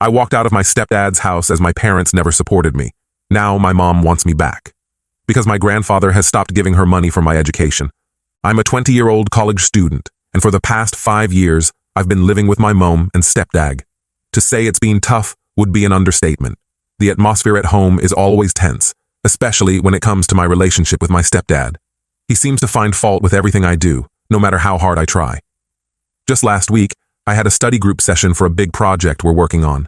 I walked out of my stepdad's house as my parents never supported me. Now my mom wants me back. Because my grandfather has stopped giving her money for my education. I'm a 20-year-old college student, and for the past 5 years, I've been living with my mom and stepdad. To say it's been tough would be an understatement. The atmosphere at home is always tense, especially when it comes to my relationship with my stepdad. He seems to find fault with everything I do, no matter how hard I try. Just last week, I had a study group session for a big project we're working on.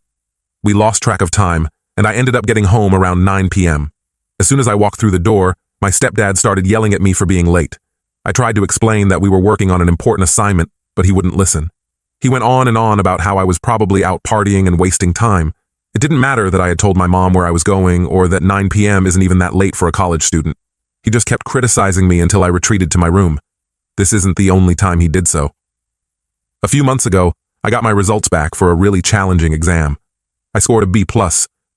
We lost track of time, and I ended up getting home around 9 p.m. As soon as I walked through the door, my stepdad started yelling at me for being late. I tried to explain that we were working on an important assignment, but he wouldn't listen. He went on and on about how I was probably out partying and wasting time. It didn't matter that I had told my mom where I was going or that 9 p.m. isn't even that late for a college student. He just kept criticizing me until I retreated to my room. This isn't the only time he did so. A few months ago, I got my results back for a really challenging exam. I scored a B+,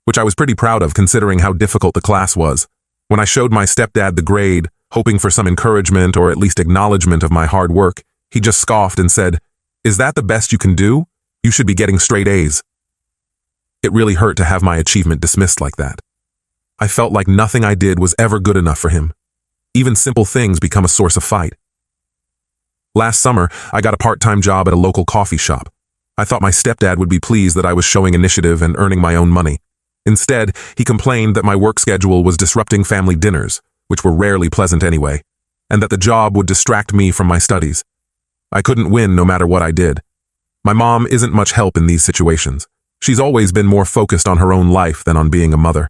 which I was pretty proud of considering how difficult the class was. When I showed my stepdad the grade, hoping for some encouragement or at least acknowledgement of my hard work, he just scoffed and said, "Is that the best you can do? You should be getting straight A's." It really hurt to have my achievement dismissed like that. I felt like nothing I did was ever good enough for him. Even simple things become a source of fight. Last summer, I got a part-time job at a local coffee shop. I thought my stepdad would be pleased that I was showing initiative and earning my own money. Instead, he complained that my work schedule was disrupting family dinners, which were rarely pleasant anyway, and that the job would distract me from my studies. I couldn't win no matter what I did. My mom isn't much help in these situations. She's always been more focused on her own life than on being a mother.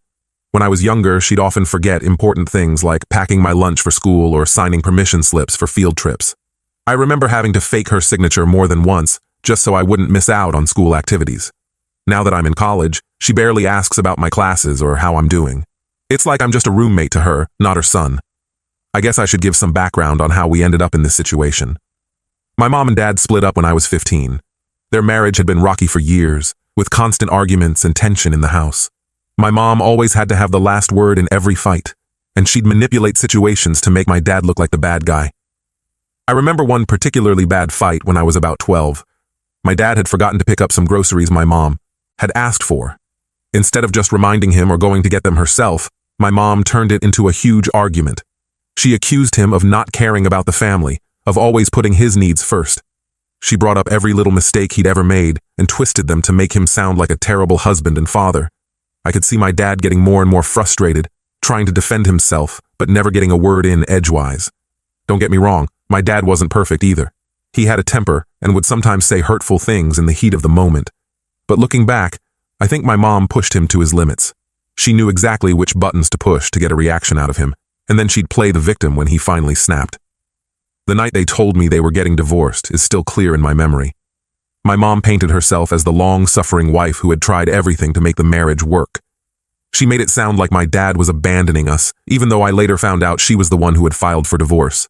When I was younger, she'd often forget important things like packing my lunch for school or signing permission slips for field trips. I remember having to fake her signature more than once, just so I wouldn't miss out on school activities. Now that I'm in college, she barely asks about my classes or how I'm doing. It's like I'm just a roommate to her, not her son. I guess I should give some background on how we ended up in this situation. My mom and dad split up when I was 15. Their marriage had been rocky for years, with constant arguments and tension in the house. My mom always had to have the last word in every fight, and she'd manipulate situations to make my dad look like the bad guy. I remember one particularly bad fight when I was about 12. My dad had forgotten to pick up some groceries my mom had asked for. Instead of just reminding him or going to get them herself, my mom turned it into a huge argument. She accused him of not caring about the family, of always putting his needs first. She brought up every little mistake he'd ever made and twisted them to make him sound like a terrible husband and father. I could see my dad getting more and more frustrated, trying to defend himself, but never getting a word in edgewise. Don't get me wrong, my dad wasn't perfect either. He had a temper and would sometimes say hurtful things in the heat of the moment. But looking back, I think my mom pushed him to his limits. She knew exactly which buttons to push to get a reaction out of him, and then she'd play the victim when he finally snapped. The night they told me they were getting divorced is still clear in my memory. My mom painted herself as the long-suffering wife who had tried everything to make the marriage work. She made it sound like my dad was abandoning us, even though I later found out she was the one who had filed for divorce.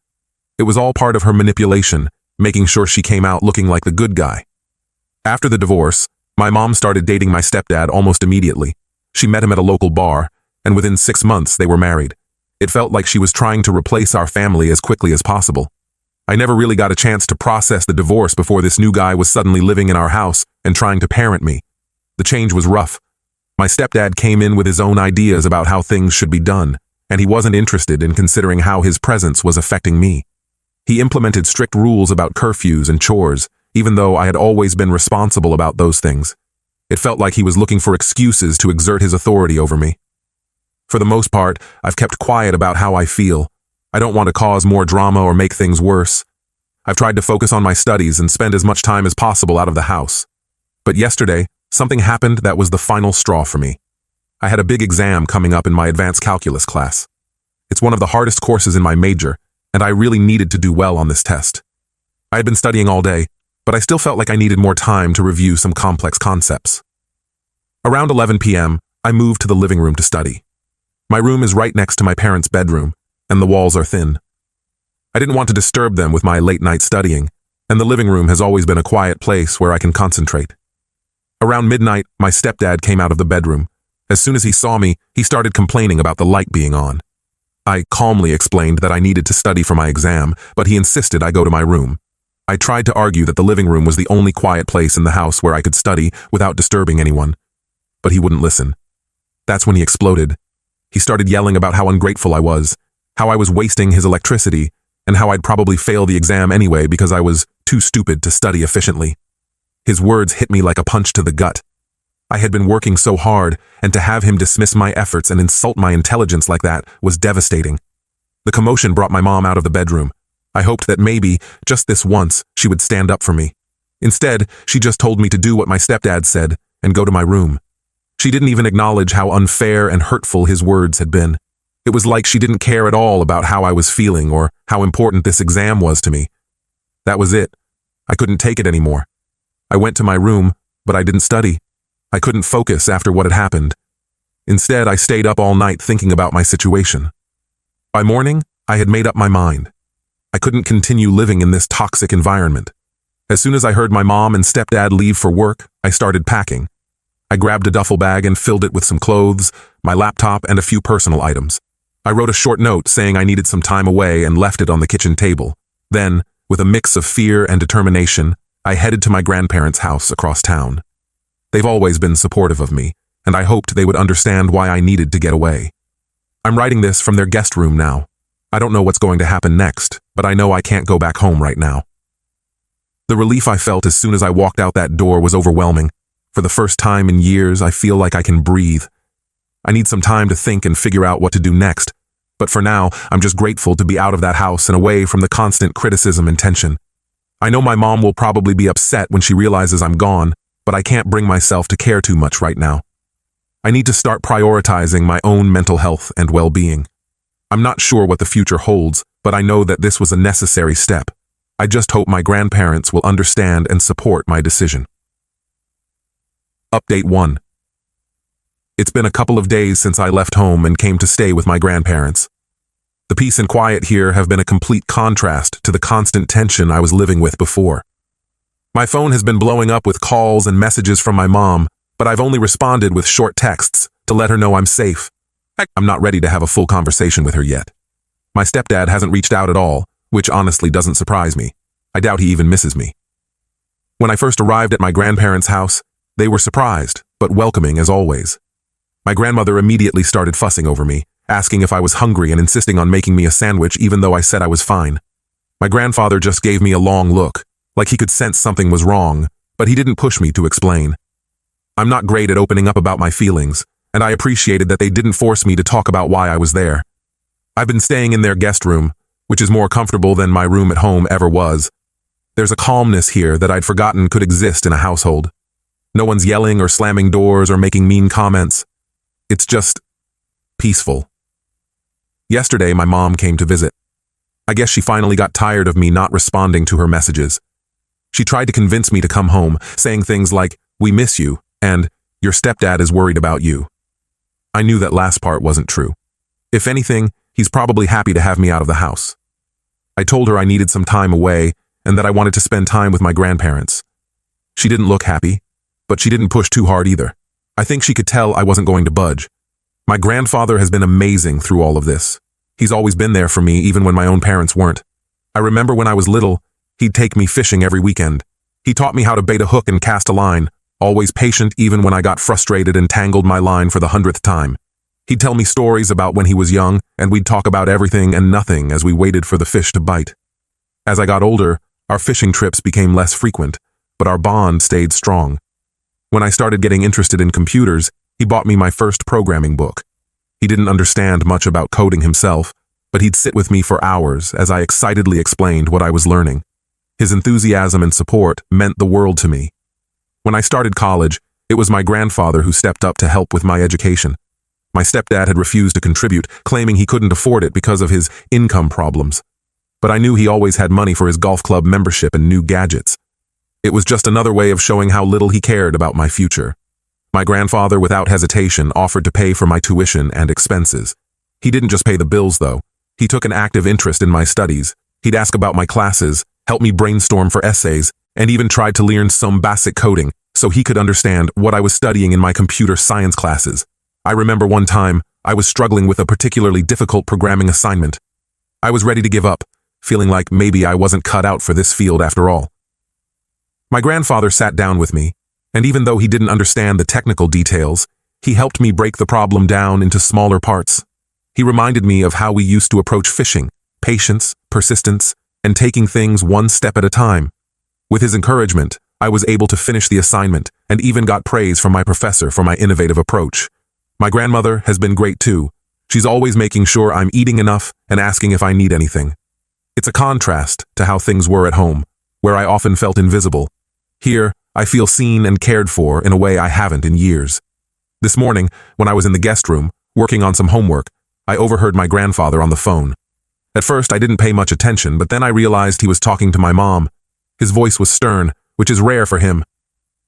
It was all part of her manipulation, making sure she came out looking like the good guy. After the divorce, my mom started dating my stepdad almost immediately. She met him at a local bar, and within 6 months they were married. It felt like she was trying to replace our family as quickly as possible. I never really got a chance to process the divorce before this new guy was suddenly living in our house and trying to parent me. The change was rough. My stepdad came in with his own ideas about how things should be done, and he wasn't interested in considering how his presence was affecting me. He implemented strict rules about curfews and chores, even though I had always been responsible about those things. It felt like he was looking for excuses to exert his authority over me. For the most part, I've kept quiet about how I feel. I don't want to cause more drama or make things worse. I've tried to focus on my studies and spend as much time as possible out of the house. But yesterday, something happened that was the final straw for me. I had a big exam coming up in my advanced calculus class. It's one of the hardest courses in my major, and I really needed to do well on this test. I had been studying all day, but I still felt like I needed more time to review some complex concepts. Around 11 p.m., I moved to the living room to study. My room is right next to my parents' bedroom, and the walls are thin. I didn't want to disturb them with my late-night studying, and the living room has always been a quiet place where I can concentrate. Around midnight, my stepdad came out of the bedroom. As soon as he saw me, he started complaining about the light being on. I calmly explained that I needed to study for my exam, but he insisted I go to my room. I tried to argue that the living room was the only quiet place in the house where I could study without disturbing anyone, but he wouldn't listen. That's when he exploded. He started yelling about how ungrateful I was, how I was wasting his electricity, and how I'd probably fail the exam anyway because I was too stupid to study efficiently. His words hit me like a punch to the gut. I had been working so hard, and to have him dismiss my efforts and insult my intelligence like that was devastating. The commotion brought my mom out of the bedroom. I hoped that maybe, just this once, she would stand up for me. Instead, she just told me to do what my stepdad said and go to my room. She didn't even acknowledge how unfair and hurtful his words had been. It was like she didn't care at all about how I was feeling or how important this exam was to me. That was it. I couldn't take it anymore. I went to my room, but I didn't study. I couldn't focus after what had happened. Instead, I stayed up all night thinking about my situation. By morning, I had made up my mind. I couldn't continue living in this toxic environment. As soon as I heard my mom and stepdad leave for work, I started packing. I grabbed a duffel bag and filled it with some clothes, my laptop, and a few personal items. I wrote a short note saying I needed some time away and left it on the kitchen table. Then, with a mix of fear and determination, I headed to my grandparents' house across town. They've always been supportive of me, and I hoped they would understand why I needed to get away. I'm writing this from their guest room now. I don't know what's going to happen next, but I know I can't go back home right now. The relief I felt as soon as I walked out that door was overwhelming. For the first time in years, I feel like I can breathe. I need some time to think and figure out what to do next, but for now, I'm just grateful to be out of that house and away from the constant criticism and tension. I know my mom will probably be upset when she realizes I'm gone, but I can't bring myself to care too much right now. I need to start prioritizing my own mental health and well-being. I'm not sure what the future holds, but I know that this was a necessary step. I just hope my grandparents will understand and support my decision. Update 1. It's been a couple of days since I left home and came to stay with my grandparents. The peace and quiet here have been a complete contrast to the constant tension I was living with before. My phone has been blowing up with calls and messages from my mom, but I've only responded with short texts to let her know I'm safe. I'm not ready to have a full conversation with her yet. My stepdad hasn't reached out at all, which honestly doesn't surprise me. I doubt he even misses me. When I first arrived at my grandparents' house, they were surprised, but welcoming as always. My grandmother immediately started fussing over me, asking if I was hungry and insisting on making me a sandwich even though I said I was fine. My grandfather just gave me a long look, like he could sense something was wrong, but he didn't push me to explain. I'm not great at opening up about my feelings, and I appreciated that they didn't force me to talk about why I was there. I've been staying in their guest room, which is more comfortable than my room at home ever was. There's a calmness here that I'd forgotten could exist in a household. No one's yelling or slamming doors or making mean comments. It's just peaceful. Yesterday, my mom came to visit. I guess she finally got tired of me not responding to her messages. She tried to convince me to come home, saying things like, "We miss you," and "Your stepdad is worried about you." I knew that last part wasn't true. If anything, he's probably happy to have me out of the house. I told her I needed some time away and that I wanted to spend time with my grandparents. She didn't look happy, but she didn't push too hard either. I think she could tell I wasn't going to budge. My grandfather has been amazing through all of this. He's always been there for me even when my own parents weren't. I remember when I was little, he'd take me fishing every weekend. He taught me how to bait a hook and cast a line, always patient even when I got frustrated and tangled my line for the 100th time. He'd tell me stories about when he was young, and we'd talk about everything and nothing as we waited for the fish to bite. As I got older, our fishing trips became less frequent, but our bond stayed strong. When I started getting interested in computers, he bought me my first programming book. He didn't understand much about coding himself, but he'd sit with me for hours as I excitedly explained what I was learning. His enthusiasm and support meant the world to me. When I started college, it was my grandfather who stepped up to help with my education. My stepdad had refused to contribute, claiming he couldn't afford it because of his income problems. But I knew he always had money for his golf club membership and new gadgets. It was just another way of showing how little he cared about my future. My grandfather, without hesitation, offered to pay for my tuition and expenses. He didn't just pay the bills, though. He took an active interest in my studies. He'd ask about my classes, help me brainstorm for essays, and even tried to learn some basic coding so he could understand what I was studying in my computer science classes. I remember one time, I was struggling with a particularly difficult programming assignment. I was ready to give up, feeling like maybe I wasn't cut out for this field after all. My grandfather sat down with me. And even though he didn't understand the technical details, he helped me break the problem down into smaller parts. He reminded me of how we used to approach fishing: patience, persistence, and taking things one step at a time. With his encouragement, I was able to finish the assignment and even got praise from my professor for my innovative approach. My grandmother has been great too. She's always making sure I'm eating enough and asking if I need anything. It's a contrast to how things were at home, where I often felt invisible. Here, I feel seen and cared for in a way I haven't in years. This morning, when I was in the guest room, working on some homework, I overheard my grandfather on the phone. At first, I didn't pay much attention, but then I realized he was talking to my mom. His voice was stern, which is rare for him.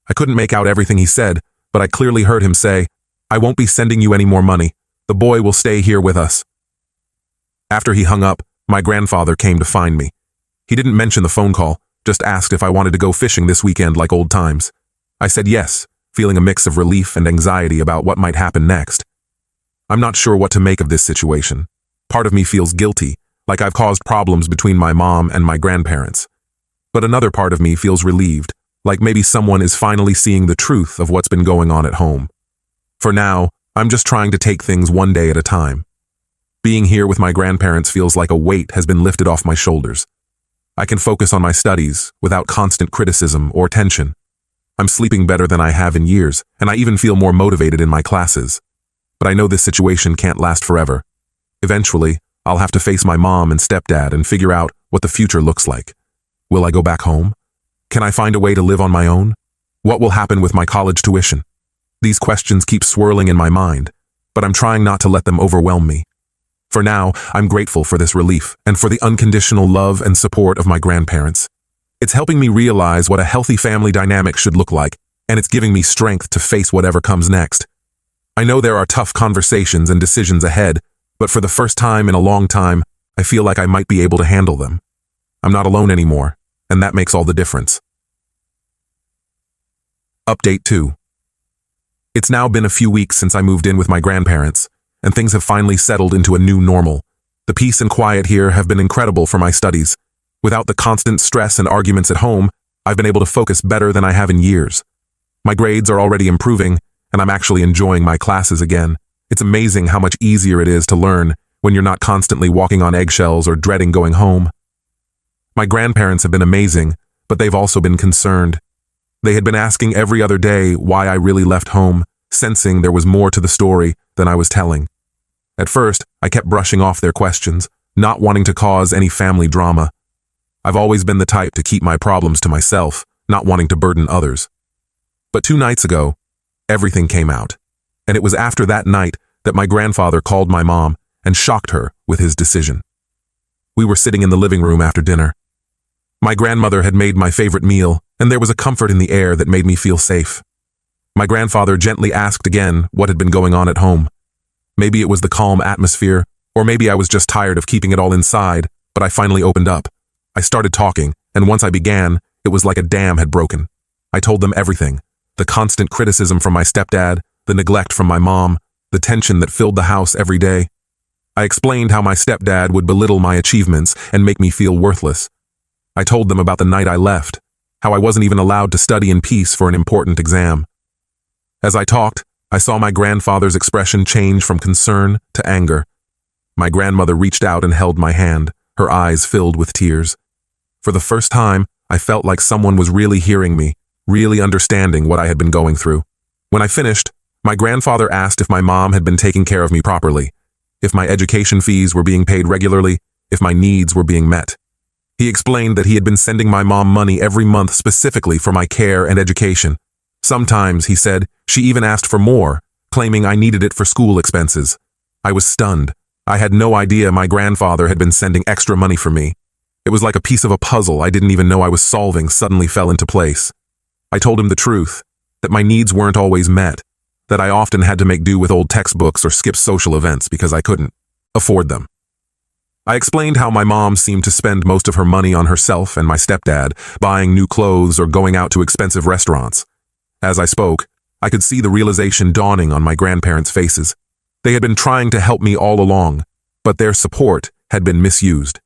I couldn't make out everything he said, but I clearly heard him say, "I won't be sending you any more money. The boy will stay here with us." After he hung up, my grandfather came to find me. He didn't mention the phone call, just asked if I wanted to go fishing this weekend like old times. I said yes, feeling a mix of relief and anxiety about what might happen next. I'm not sure what to make of this situation. Part of me feels guilty, like I've caused problems between my mom and my grandparents. But another part of me feels relieved, like maybe someone is finally seeing the truth of what's been going on at home. For now, I'm just trying to take things one day at a time. Being here with my grandparents feels like a weight has been lifted off my shoulders. I can focus on my studies without constant criticism or tension. I'm sleeping better than I have in years, and I even feel more motivated in my classes. But I know this situation can't last forever. Eventually, I'll have to face my mom and stepdad and figure out what the future looks like. Will I go back home? Can I find a way to live on my own? What will happen with my college tuition? These questions keep swirling in my mind, but I'm trying not to let them overwhelm me. For now, I'm grateful for this relief and for the unconditional love and support of my grandparents. It's helping me realize what a healthy family dynamic should look like, and it's giving me strength to face whatever comes next. I know there are tough conversations and decisions ahead, but for the first time in a long time, I feel like I might be able to handle them. I'm not alone anymore, and that makes all the difference. Update 2. It's now been a few weeks since I moved in with my grandparents, and things have finally settled into a new normal. The peace and quiet here have been incredible for my studies. Without the constant stress and arguments at home, I've been able to focus better than I have in years. My grades are already improving, and I'm actually enjoying my classes again. It's amazing how much easier it is to learn when you're not constantly walking on eggshells or dreading going home. My grandparents have been amazing, but they've also been concerned. They had been asking every other day why I really left home, sensing there was more to the story than I was telling. At first, I kept brushing off their questions, not wanting to cause any family drama. I've always been the type to keep my problems to myself, not wanting to burden others. But 2 nights ago, everything came out, and it was after that night that my grandfather called my mom and shocked her with his decision. We were sitting in the living room after dinner. My grandmother had made my favorite meal, and there was a comfort in the air that made me feel safe. My grandfather gently asked again what had been going on at home. Maybe it was the calm atmosphere, or maybe I was just tired of keeping it all inside, but I finally opened up. I started talking, and once I began, it was like a dam had broken. I told them everything: the constant criticism from my stepdad, the neglect from my mom, the tension that filled the house every day. I explained how my stepdad would belittle my achievements and make me feel worthless. I told them about the night I left, how I wasn't even allowed to study in peace for an important exam. As I talked, I saw my grandfather's expression change from concern to anger. My grandmother reached out and held my hand, her eyes filled with tears. For the first time, I felt like someone was really hearing me, really understanding what I had been going through. When I finished, my grandfather asked if my mom had been taking care of me properly, if my education fees were being paid regularly, if my needs were being met. He explained that he had been sending my mom money every month specifically for my care and education. Sometimes, he said, she even asked for more, claiming I needed it for school expenses. I was stunned. I had no idea my grandfather had been sending extra money for me. It was like a piece of a puzzle I didn't even know I was solving suddenly fell into place. I told him the truth, that my needs weren't always met, that I often had to make do with old textbooks or skip social events because I couldn't afford them. I explained how my mom seemed to spend most of her money on herself and my stepdad, buying new clothes or going out to expensive restaurants. As I spoke, I could see the realization dawning on my grandparents' faces. They had been trying to help me all along, but their support had been misused.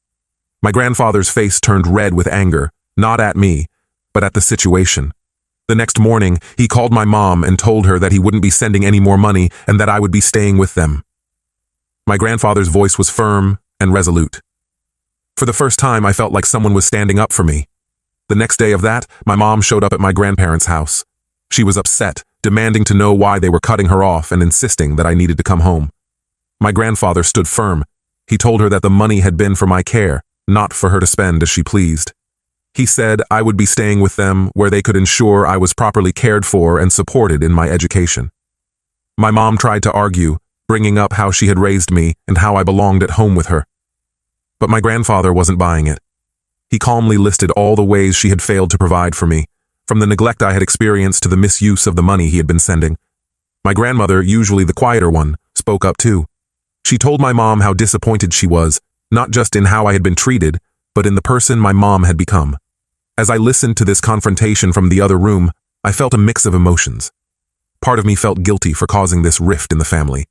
My grandfather's face turned red with anger, not at me, but at the situation. The next morning, he called my mom and told her that he wouldn't be sending any more money and that I would be staying with them. My grandfather's voice was firm and resolute. For the first time, I felt like someone was standing up for me. The next day of that, my mom showed up at my grandparents' house. She was upset, demanding to know why they were cutting her off and insisting that I needed to come home. My grandfather stood firm. He told her that the money had been for my care, not for her to spend as she pleased. He said I would be staying with them where they could ensure I was properly cared for and supported in my education. My mom tried to argue, bringing up how she had raised me and how I belonged at home with her. But my grandfather wasn't buying it. He calmly listed all the ways she had failed to provide for me, from the neglect I had experienced to the misuse of the money he had been sending. My grandmother, usually the quieter one, spoke up too. She told my mom how disappointed she was, not just in how I had been treated, but in the person my mom had become. As I listened to this confrontation from the other room, I felt a mix of emotions. Part of me felt guilty for causing this rift in the family,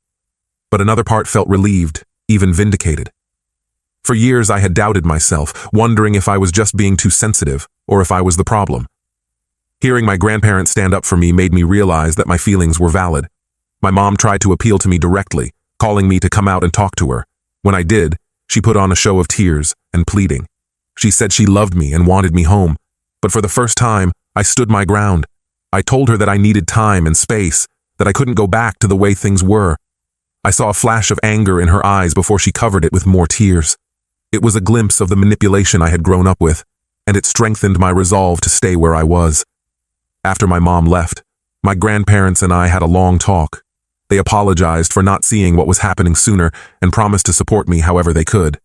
but another part felt relieved, even vindicated. For years I had doubted myself, wondering if I was just being too sensitive or if I was the problem. Hearing my grandparents stand up for me made me realize that my feelings were valid. My mom tried to appeal to me directly, calling me to come out and talk to her. When I did, she put on a show of tears and pleading. She said she loved me and wanted me home, but for the first time, I stood my ground. I told her that I needed time and space, that I couldn't go back to the way things were. I saw a flash of anger in her eyes before she covered it with more tears. It was a glimpse of the manipulation I had grown up with, and it strengthened my resolve to stay where I was. After my mom left, my grandparents and I had a long talk. They apologized for not seeing what was happening sooner and promised to support me however they could.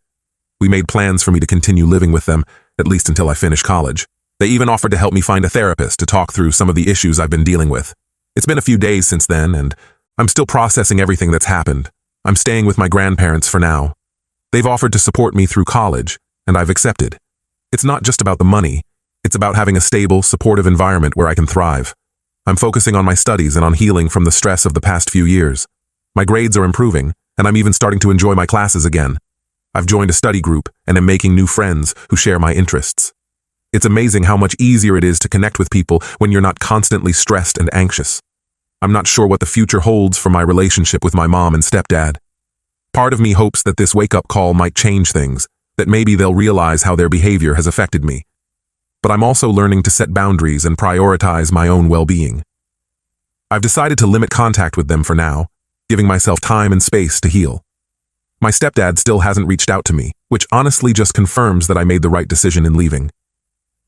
We made plans for me to continue living with them, at least until I finished college. They even offered to help me find a therapist to talk through some of the issues I've been dealing with. It's been a few days since then, and I'm still processing everything that's happened. I'm staying with my grandparents for now. They've offered to support me through college, and I've accepted. It's not just about the money. It's about having a stable, supportive environment where I can thrive. I'm focusing on my studies and on healing from the stress of the past few years. My grades are improving, and I'm even starting to enjoy my classes again. I've joined a study group and am making new friends who share my interests. It's amazing how much easier it is to connect with people when you're not constantly stressed and anxious. I'm not sure what the future holds for my relationship with my mom and stepdad. Part of me hopes that this wake-up call might change things, that maybe they'll realize how their behavior has affected me. But I'm also learning to set boundaries and prioritize my own well-being. I've decided to limit contact with them for now, giving myself time and space to heal. My stepdad still hasn't reached out to me, which honestly just confirms that I made the right decision in leaving.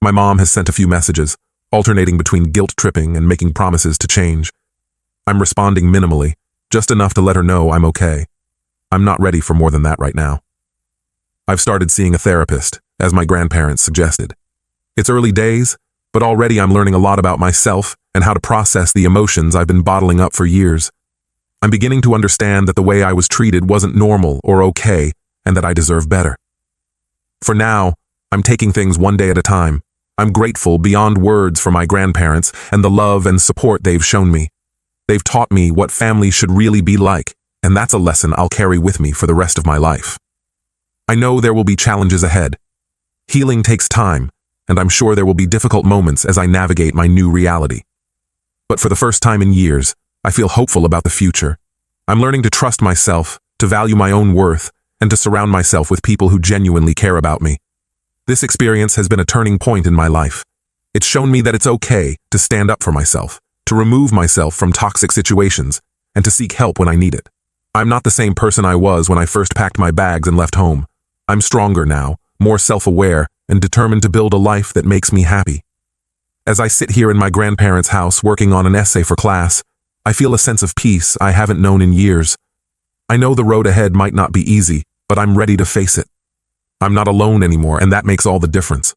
My mom has sent a few messages, alternating between guilt-tripping and making promises to change. I'm responding minimally, just enough to let her know I'm okay. I'm not ready for more than that right now. I've started seeing a therapist, as my grandparents suggested. It's early days, but already I'm learning a lot about myself and how to process the emotions I've been bottling up for years. I'm beginning to understand that the way I was treated wasn't normal or okay, and that I deserve better. For now, I'm taking things one day at a time. I'm grateful beyond words for my grandparents and the love and support they've shown me. They've taught me what family should really be like, and that's a lesson I'll carry with me for the rest of my life. I know there will be challenges ahead. Healing takes time, and I'm sure there will be difficult moments as I navigate my new reality. But for the first time in years, I feel hopeful about the future. I'm learning to trust myself, to value my own worth, and to surround myself with people who genuinely care about me. This experience has been a turning point in my life. It's shown me that it's okay to stand up for myself, to remove myself from toxic situations, and to seek help when I need it. I'm not the same person I was when I first packed my bags and left home. I'm stronger now, more self-aware, and determined to build a life that makes me happy. As I sit here in my grandparents' house working on an essay for class, I feel a sense of peace I haven't known in years. I know the road ahead might not be easy, but I'm ready to face it. I'm not alone anymore, and that makes all the difference.